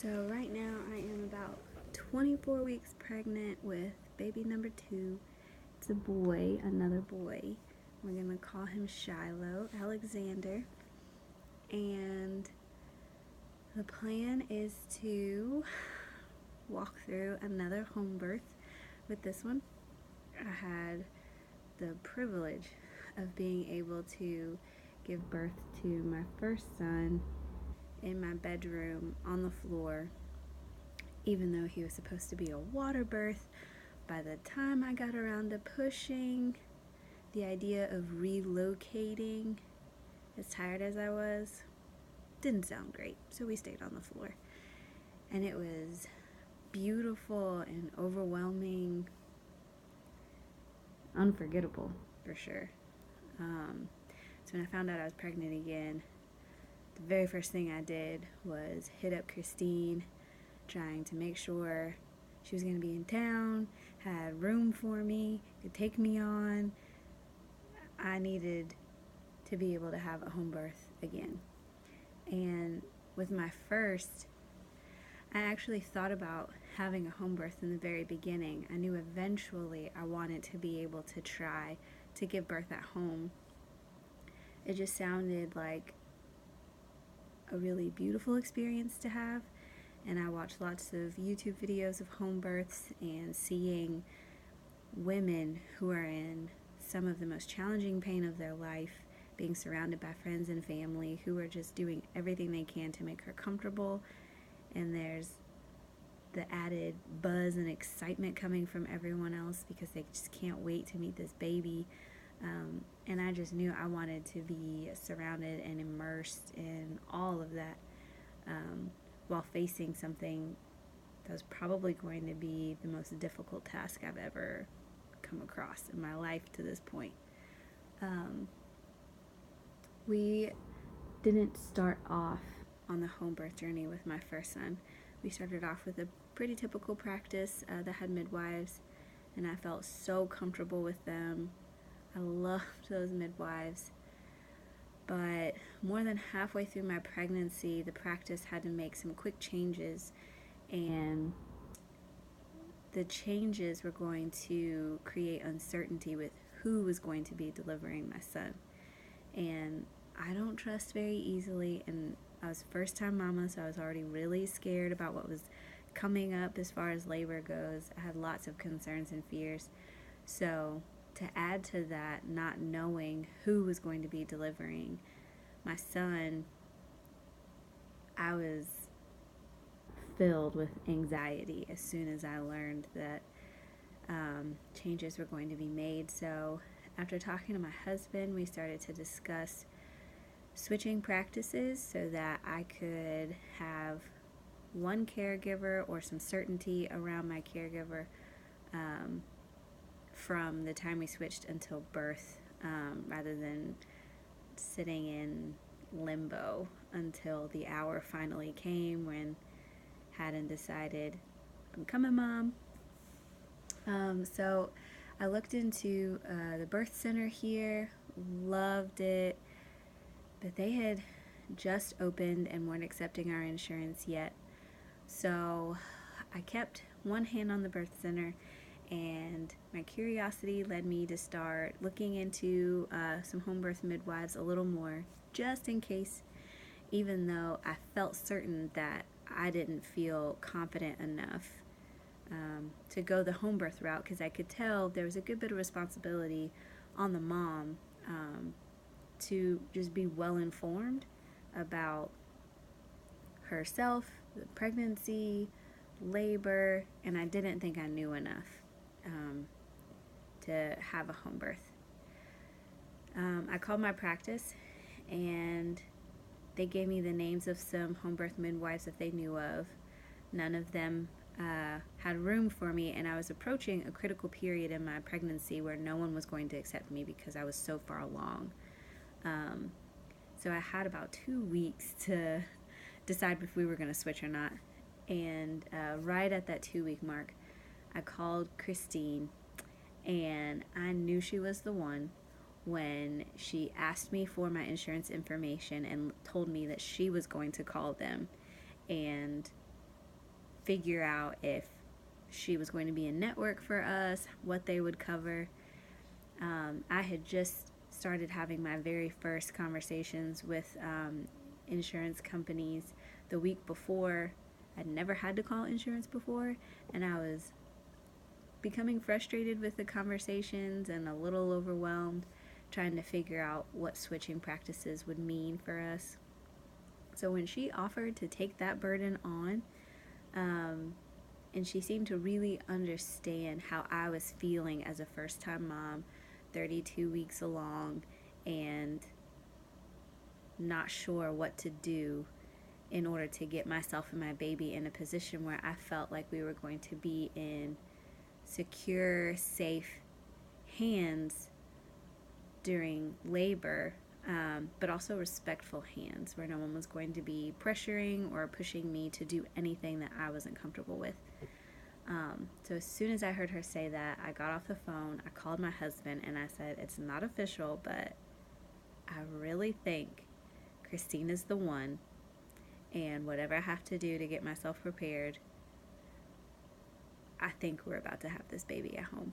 So right now I am about 24 weeks pregnant with baby number 2. It's a boy, another boy. We're gonna call him Shiloh Alexander. And the plan is to walk through another home birth with this one. I had the privilege of being able to give birth to my first son in my bedroom on the floor, even though he was supposed to be a water birth. By the time I got around to pushing, the idea of relocating, as tired as I was, didn't sound great. So we stayed on the floor. And it was beautiful and overwhelming, unforgettable for sure. So when I found out I was pregnant again, the very first thing I did was hit up Christine, trying to make sure she was going to be in town, had room for me, could take me on. I needed to be able to have a home birth again. And with my first, I actually thought about having a home birth in the very beginning. I knew eventually I wanted to be able to try to give birth at home. It just sounded like a really beautiful experience to have. And I watched lots of YouTube videos of home births and seeing women who are in some of the most challenging pain of their life, being surrounded by friends and family who are just doing everything they can to make her comfortable. And there's the added buzz and excitement coming from everyone else because they just can't wait to meet this baby. And I just knew I wanted to be surrounded and immersed in all of that, while facing something that was probably going to be the most difficult task I've ever come across in my life to this point. We didn't start off on the home birth journey with my first son. We started off with a pretty typical practice that had midwives, and I felt so comfortable with them. I loved those midwives. But more than halfway through my pregnancy, the practice had to make some quick changes, and the changes were going to create uncertainty with who was going to be delivering my son. And I don't trust very easily, and I was first time mama, so I was already really scared about what was coming up as far as labor goes. I had lots of concerns and fears. So to add to that, not knowing who was going to be delivering my son, I was filled with anxiety as soon as I learned that changes were going to be made. So after talking to my husband, we started to discuss switching practices so that I could have one caregiver or some certainty around my caregiver from the time we switched until birth, rather than sitting in limbo until the hour finally came when Haddon decided, I'm coming, Mom. So I looked into the birth center here, loved it, but they had just opened and weren't accepting our insurance yet. So I kept one hand on the birth center, and my curiosity led me to start looking into some home birth midwives a little more, just in case, even though I felt certain that I didn't feel confident enough to go the home birth route, because I could tell there was a good bit of responsibility on the mom to just be well informed about herself, the pregnancy, labor, and I didn't think I knew enough to have a home birth. I called my practice, and they gave me the names of some home birth midwives that they knew of. None of them had room for me, and I was approaching a critical period in my pregnancy where no one was going to accept me because I was so far along. So I had about 2 weeks to decide if we were going to switch or not. And right at that 2-week mark, I called Christine, and I knew she was the one when she asked me for my insurance information and told me that she was going to call them and figure out if she was going to be a network for us, what they would cover. I had just started having my very first conversations with insurance companies the week before. I'd never had to call insurance before, and I was becoming frustrated with the conversations and a little overwhelmed trying to figure out what switching practices would mean for us. So when she offered to take that burden on, and she seemed to really understand how I was feeling as a first-time mom, 32 weeks along, and not sure what to do in order to get myself and my baby in a position where I felt like we were going to be in secure, safe hands during labor, but also respectful hands where no one was going to be pressuring or pushing me to do anything that I wasn't comfortable with. So as soon as I heard her say that, I got off the phone, I called my husband, and I said, it's not official, but I really think Christine is the one, and whatever I have to do to get myself prepared, I think we're about to have this baby at home.